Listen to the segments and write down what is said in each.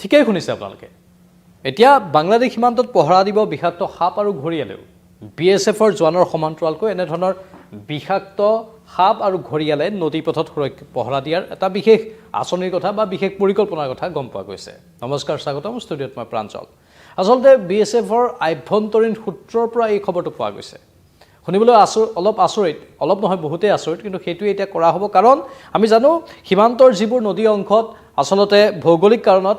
ঠিকই শুনিছে আপোনালোকে এতিয়া বাংলাদেশ সীমান্তত পহৰা দিব বিষাক্ত সাপ আৰু ঘৰিয়ালেও বিএছএফৰ জোৱানৰ সমান্তৰালকৈ এনে ধৰণৰ বিষাক্ত সাপ আৰু ঘৰিয়ালে নদী পথত পহৰা দিয়াৰ এটা বিশেষ আঁচনিৰ কথা বা বিশেষ পৰিকল্পনাৰ কথা গম পোৱা গৈছে নমস্কাৰ স্বাগতম ষ্টুডিঅ'ত মই প্ৰাঞ্জল আচলতে বিএছএফৰ আভ্যন্তৰীণ সূত্ৰৰ পৰা এই খবৰটো পোৱা গৈছে শুনিবলৈ অলপ আচৰিত অলপ নহয় বহুতেই আচৰিত কিন্তু সেইটো এতিয়া কৰা হ'ব কাৰণ আমি জানো সীমান্তৰ যিবোৰ নদী অংশত আচলতে ভৌগোলিক কাৰণত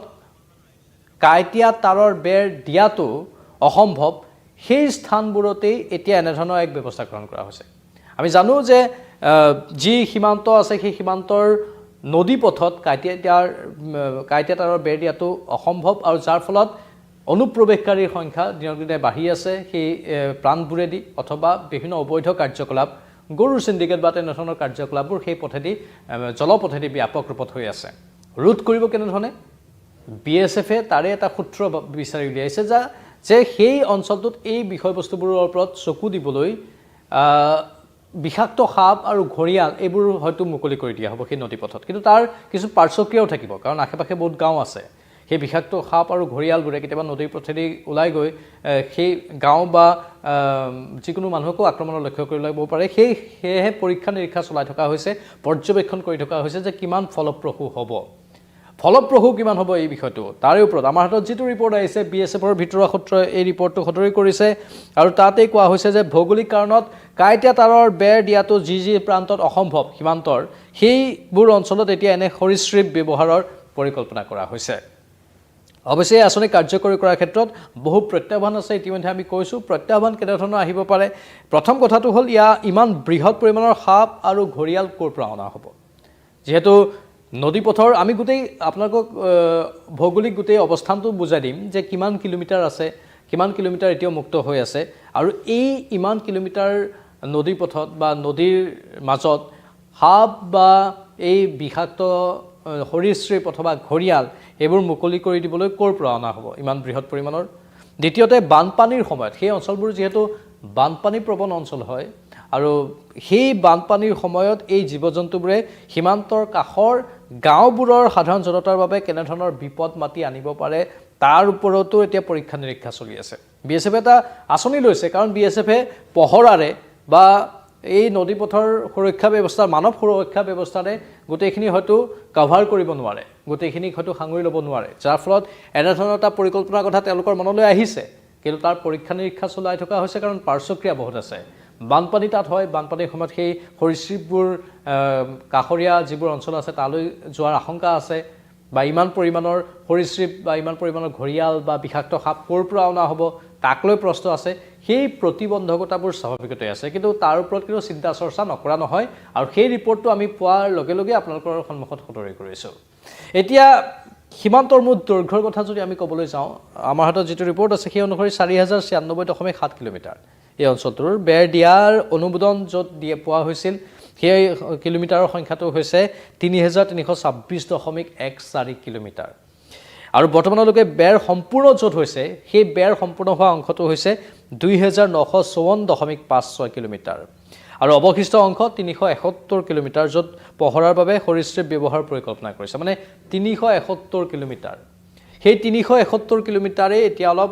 কাইটিয়া তাৰৰ বেৰ দিয়াটো অসম্ভৱ সেই স্থানবোৰতেই এতিয়া এনেধৰণৰ এক ব্যৱস্থা গ্ৰহণ কৰা হৈছে আমি জানো যে যি সীমান্ত আছে সেই সীমান্তৰ নদী পথত কাইটিয়া তাৰৰ বেৰ দিয়াটো অসম্ভৱ আৰু যাৰ ফলত অনুপ্ৰৱেশকাৰীৰ সংখ্যা দিনক দিনে বাঢ়ি আছে সেই প্ৰাণবোৰেদি অথবা বিভিন্ন অবৈধ কাৰ্যকলাপ গৰুৰ সিন্ডিকেট বা তেনেধৰণৰ কাৰ্যকলাপবোৰ সেই পথেদি জলপথেদি ব্যাপক ৰূপত হৈ আছে ৰোধ কৰিব কেনেধৰণে বিএছএফে তাৰে এটা সূত্ৰ বিচাৰি উলিয়াইছে যে সেই অঞ্চলটোত এই বিষয়বস্তুবোৰৰ ওপৰত চকু দিবলৈ বিষাক্ত সাপ আৰু ঘৰিয়াল এইবোৰ হয়তো মুকলি কৰি দিয়া হ'ব সেই নদীপথত কিন্তু তাৰ কিছু পাৰ্শ্বক্ৰিয়াও থাকিব কাৰণ আশে-পাশে বহুত গাঁও আছে সেই বিষাক্ত সাপ আৰু ঘৰিয়ালবোৰে কেতিয়াবা নদীৰ পথেদি ওলাই গৈ সেই গাঁও বা যিকোনো মানুহকো আক্ৰমণৰ লক্ষ্য কৰি ল'ব পাৰে সেয়েহে পৰীক্ষা নিৰীক্ষা চলাই থকা হৈছে পৰ্যবেক্ষণ কৰি থকা হৈছে যে কিমান ফলপ্ৰসূ কিমান হ'ব এই বিষয়টো তাৰে ওপৰত আমাৰ হাতত যিটো ৰিপৰ্ট আহিছে বিএছএফৰ ভিতৰুৱা সূত্ৰই এই ৰিপৰ্টটো সদৰি কৰিছে আৰু তাতেই কোৱা হৈছে যে ভৌগোলিক কাৰণত কাইটিয়া তাৰৰ বেৰ দিয়াটো যি প্ৰান্তত অসম্ভৱ সীমান্তৰ সেইবোৰ অঞ্চলত এতিয়া এনে সৰীসৃপ ব্যৱহাৰৰ পৰিকল্পনা কৰা হৈছে অৱশ্যে এই আঁচনি কাৰ্যকৰী কৰাৰ ক্ষেত্ৰত বহু প্ৰত্যাহ্বান আছে ইতিমধ্যে আমি কৈছোঁ প্ৰত্যাহ্বান কেনেধৰণৰ আহিব পাৰে প্ৰথম কথাটো হ'ল ইমান বৃহৎ পৰিমাণৰ সাপ আৰু ঘৰিয়াল ক'ৰ পৰা অনা হ'ব যিহেতু নদীপথৰ আমি গোটেই আপোনালোকক ভৌগোলিক গোটেই অৱস্থানটো বুজাই দিম যে কিমান কিলোমিটাৰ আছে কিমান কিলোমিটাৰ এতিয়াও মুক্ত হৈ আছে আৰু এই ইমান কিলোমিটাৰ নদীপথত বা নদীৰ মাজত সাপ বা এই বিষাক্ত সৰীসৃপ অথবা ঘৰিয়াল এইবোৰ মুকলি কৰি দিবলৈ ক'ৰ পৰা অনা হ'ব ইমান বৃহৎ পৰিমাণৰ দ্বিতীয়তে বানপানীৰ সময়ত সেই অঞ্চলবোৰ যিহেতু বানপানী প্ৰৱণ অঞ্চল হয় আৰু সেই বানপানীৰ সময়ত এই জীৱ-জন্তুবোৰে সীমান্তৰ কাষৰ গাঁওবোৰৰ সাধাৰণ জনতাৰ বাবে কেনেধৰণৰ বিপদ মাতি আনিব পাৰে তাৰ ওপৰতো এতিয়া পৰীক্ষা নিৰীক্ষা চলি আছে বিএছএফে এটা আঁচনি লৈছে কাৰণ বিএছএফে পহৰাৰে বা এই নদীপথৰ সুৰক্ষা ব্যৱস্থা মানৱ সুৰক্ষা ব্যৱস্থাৰে গোটেইখিনি হয়তো কভাৰ কৰিব নোৱাৰে গোটেইখিনিক হয়তো সাঙুৰি ল'ব নোৱাৰে যাৰ ফলত এনেধৰণৰ এটা পৰিকল্পনাৰ কথা তেওঁলোকৰ মনলৈ আহিছে কিন্তু তাৰ পৰীক্ষা নিৰীক্ষা চলাই থকা হৈছে কাৰণ পাৰ্শ্বক্ৰিয়া বহুত আছে বানপানী তাত হয় বানপানীৰ সময়ত সেই সৰীসৃপবোৰ কাষৰীয়া যিবোৰ অঞ্চল আছে তালৈ যোৱাৰ আশংকা আছে বা ইমান পৰিমাণৰ সৰীসৃপ বা ইমান পৰিমাণৰ ঘৰিয়াল বা বিষাক্ত সাপ ক'ৰ পৰা অনা হ'ব তাক লৈ প্ৰশ্ন আছে সেই প্ৰতিবন্ধকতাবোৰ স্বাভাৱিকতে আছে কিন্তু তাৰ ওপৰত কিন্তু চিন্তা চৰ্চা নকৰা নহয় আৰু সেই ৰিপৰ্টটো আমি পোৱাৰ লগে লগে আপোনালোকৰ সন্মুখত সদৰি কৰিছোঁ এতিয়া সীমান্তৰ মুঠ দৈৰ্ঘ্যৰ কথা যদি আমি ক'বলৈ যাওঁ আমাৰ হাতত যিটো ৰিপৰ্ট আছে সেই অনুসৰি 4096.7 কিলোমিটাৰ এই অঞ্চলটোৰ বেৰ দিয়াৰ অনুমোদন য'ত পোৱা হৈছিল সেই কিলোমিটাৰৰ সংখ্যাটো হৈছে 3326.14 কিলোমিটাৰ আৰু বৰ্তমানলৈকে বেৰ সম্পূৰ্ণ য'ত হৈছে সেই বেৰ সম্পূৰ্ণ হোৱা অংশটো হৈছে 2954.56 কিলোমিটাৰ আৰু অৱশিষ্ট অংশ 371 কিলোমিটাৰ য'ত পহৰাৰ বাবে সৰীসৃপ ব্যৱহাৰৰ পৰিকল্পনা কৰিছে মানে 371 কিলোমিটাৰ সেই 371 কিলোমিটাৰে এতিয়া অলপ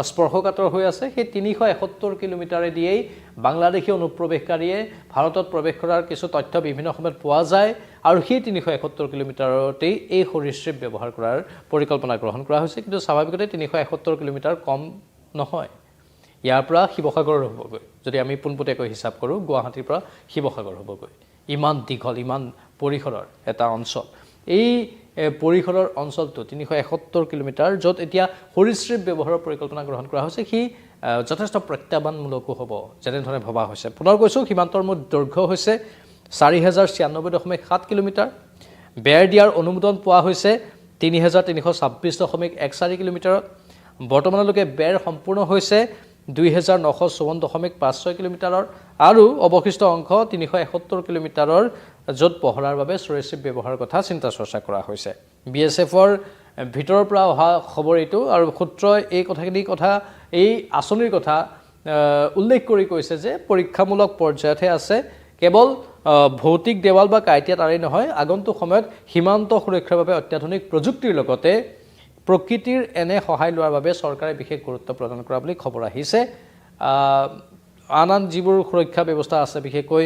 স্পৰ্শকাতৰ হৈ আছে সেই 371 কিলোমিটাৰে দিয়েই বাংলাদেশী অনুপ্ৰৱেশকাৰীয়ে ভাৰতত প্ৰৱেশ কৰাৰ কিছু তথ্য বিভিন্ন সময়ত পোৱা যায় আৰু সেই 371 কিলোমিটাৰতেই এই সৰীসৃপ ব্যৱহাৰ কৰাৰ পৰিকল্পনা গ্ৰহণ কৰা হৈছে কিন্তু স্বাভাৱিকতে 371 কিলোমিটাৰ কম নহয় ইয়াৰ পৰা শিৱসাগৰ হ'বগৈ যদি আমি পোনপটীয়াকৈ হিচাপ কৰোঁ গুৱাহাটীৰ পৰা শিৱসাগৰ হ'বগৈ ইমান দীঘল ইমান পৰিসৰৰ এটা অঞ্চল এই পৰিসৰৰ অঞ্চলটো 371 কিলোমিটাৰ য'ত এতিয়া সৰীসৃপ ব্যৱহাৰৰ পৰিকল্পনা গ্ৰহণ কৰা হৈছে সি যথেষ্ট প্ৰত্যাহ্বানমূলকো হ'ব যেনেধৰণে ভবা হৈছে পুনৰ কৈছোঁ সীমান্তৰ মুঠ দৈৰ্ঘ্য হৈছে 4096.7 কিলোমিটাৰ বেৰ দিয়াৰ অনুমোদন পোৱা হৈছে 3326.14 কিলোমিটাৰত বৰ্তমানলৈকে বেৰ সম্পূৰ্ণ হৈছে 2954.56 কিলোমিটাৰৰ আৰু অৱশিষ্ট অংশ 371 কিলোমিটাৰৰ য'ত পহৰাৰ বাবে সৰীসৃপ ব্যৱহাৰৰ কথা চিন্তা চৰ্চা কৰা হৈছে বিএছএফৰ ভিতৰৰ পৰা অহা খবৰ এইটো আৰু সূত্ৰই এই এই আঁচনিৰ কথা উল্লেখ কৰি কৈছে যে পৰীক্ষামূলক পৰ্যায়তহে আছে কেৱল ভৌতিক দেৱাল বা কাইটিয়া তাৰেই নহয় আগন্তুক সময়ত সীমান্ত সুৰক্ষাৰ বাবে অত্যাধুনিক প্ৰযুক্তিৰ লগতে প্ৰকৃতিৰ এনে সহায় লোৱাৰ বাবে চৰকাৰে বিশেষ গুৰুত্ব প্ৰদান কৰা বুলি খবৰ আহিছে আন যিবোৰ সুৰক্ষা ব্যৱস্থা আছে বিশেষকৈ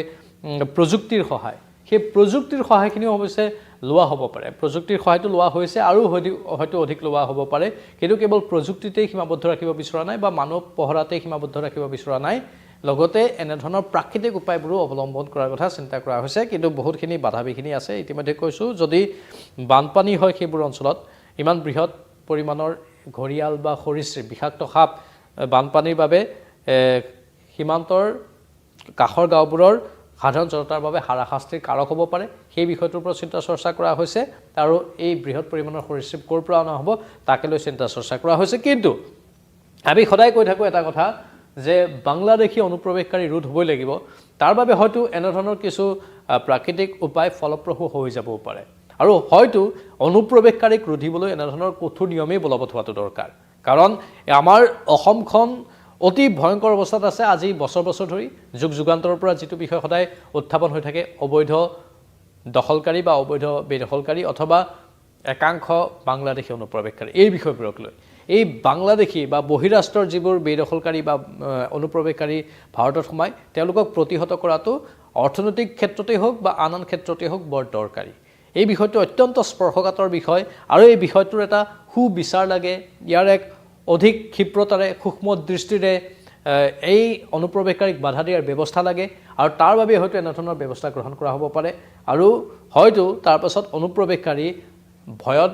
প্ৰযুক্তিৰ সহায় সেই প্ৰযুক্তিৰ সহায়খিনিও অৱশ্যে লোৱা হ'ব পাৰে প্ৰযুক্তিৰ সহায়টো লোৱা হৈছে আৰু হয়তো অধিক লোৱা হ'ব পাৰে কিন্তু কেৱল প্ৰযুক্তিতেই সীমাবদ্ধ ৰাখিব বিচৰা নাই বা মানৱ পহৰাতেই সীমাবদ্ধ ৰাখিব বিচৰা নাই লগতে এনেধৰণৰ প্ৰাকৃতিক উপায়বোৰো অৱলম্বন কৰাৰ কথা চিন্তা কৰা হৈছে কিন্তু বহুতখিনি বাধা বিঘিনি আছে ইতিমধ্যে কৈছোঁ যদি বানপানী হয় সেইবোৰ অঞ্চলত ইমান বৃহৎ পৰিমাণৰ ঘৰিয়াল বা সৰীসৃপ বিষাক্ত সাপ বানপানীৰ বাবে সীমান্তৰ কাষৰ গাঁওবোৰৰ সাধাৰণ জনতাৰ বাবে হাৰাশাস্তিৰ কাৰক হ'ব পাৰে সেই বিষয়টোৰ ওপৰত চিন্তা চৰ্চা কৰা হৈছে আৰু এই বৃহৎ পৰিমাণৰ সৰীসৃপ ক'ৰ পৰা অনা হ'ব তাকে লৈ চিন্তা চৰ্চা কৰা হৈছে কিন্তু আমি সদায় কৈ থাকোঁ এটা কথা যে বাংলাদেশী অনুপ্ৰৱেশকাৰী ৰোধ হ'বই লাগিব তাৰ বাবে হয়তো এনেধৰণৰ কিছু প্ৰাকৃতিক উপায় ফলপ্ৰসূ হৈ যাবও পাৰে আৰু হয়তো অনুপ্ৰৱেশকাৰীক ৰোধিবলৈ এনেধৰণৰ কঠোৰ নিয়মেই বলবৎ হোৱাটো দৰকাৰ কাৰণ আমাৰ অসমখন অতি ভয়ংকৰ অৱস্থাত আছে আজি বছৰ বছৰ ধৰি যুগ যুগান্তৰৰ পৰা যিটো বিষয় সদায় উত্থাপন হৈ থাকে অবৈধ দখলকাৰী বা অবৈধ বেদখলকাৰী অথবা একাংশ বাংলাদেশী অনুপ্ৰৱেশকাৰী এই বিষয়বোৰক লৈ এই বাংলাদেশী বা বহিৰাষ্ট্ৰৰ যিবোৰ বেদখলকাৰী বা অনুপ্ৰৱেশকাৰী ভাৰতত সোমাই তেওঁলোকক প্ৰতিহত কৰাটো অৰ্থনৈতিক ক্ষেত্ৰতেই হওক বা আন ক্ষেত্ৰতেই হওক বৰ দৰকাৰী এই বিষয়টো অত্যন্ত স্পৰ্শকাতৰ বিষয় আৰু এই বিষয়টোৰ এটা সুবিচাৰ লাগে ইয়াৰ এক অধিক ক্ষিপ্ৰতাৰে সূক্ষ্ম দৃষ্টিৰে এই অনুপ্ৰৱেশকাৰীক বাধা দিয়াৰ ব্যৱস্থা লাগে আৰু তাৰ বাবে হয়তো এনেধৰণৰ ব্যৱস্থা গ্ৰহণ কৰা হ'ব পাৰে আৰু হয়তো তাৰ পাছত অনুপ্ৰৱেশকাৰী ভয়ত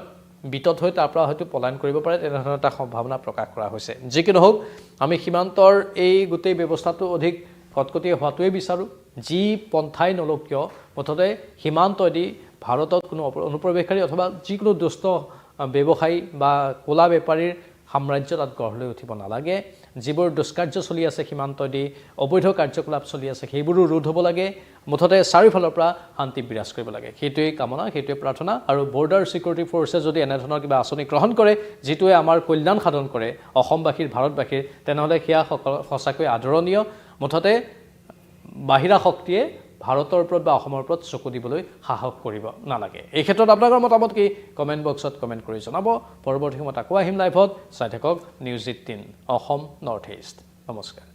বিতত হৈ তাৰ পৰা হয়তো পলায়ন কৰিব পাৰে তেনেধৰণৰ এটা সম্ভাৱনা প্ৰকাশ কৰা হৈছে যিকি নহওক আমি সীমান্তৰ এই গোটেই ব্যৱস্থাটো অধিক কটকটীয়া হোৱাটোৱে বিচাৰোঁ যি পন্থাই নলওক কিয় মুঠতে সীমান্তদি ভাৰতত কোনো অনুপ্ৰৱেশকাৰী অথবা যিকোনো দুষ্ট ব্যৱসায়ী বা ক'লা বেপাৰীৰ সাম্ৰাজ্য তাত গঢ় লৈ উঠিব নালাগে যিবোৰ দুষ্কাৰ্য চলি আছে সীমান্তদি অবৈধ কাৰ্যকলাপ চলি আছে সেইবোৰো ৰোধ হ'ব লাগে মুঠতে চাৰিওফালৰ পৰা শান্তি বিৰাজ কৰিব লাগে সেইটোৱেই কামনা সেইটোৱেই প্ৰাৰ্থনা আৰু বৰ্ডাৰ সিকিউৰিটি ফ'ৰ্চে যদি এনেধৰণৰ কিবা আঁচনি গ্ৰহণ কৰে যিটোৱে আমাৰ কল্যাণ সাধন কৰে অসমবাসীৰ ভাৰতবাসীৰ তেনেহ'লে সেয়া সঁচাকৈ আদৰণীয় মুঠতে বাহিৰা শক্তিয়ে ভাৰতৰ ওপৰত বা অসমৰ ওপৰত চকু দিবলৈ সাহস কৰিব নালাগে এই ক্ষেত্ৰত আপোনালোকৰ মতামত কি কমেণ্ট বক্সত কমেণ্ট কৰি জনাব পৰৱৰ্তী সময়ত আকৌ আহিম লাইভত চাই থাকক নিউজ 18 অসম নৰ্থ ইষ্ট নমস্কাৰ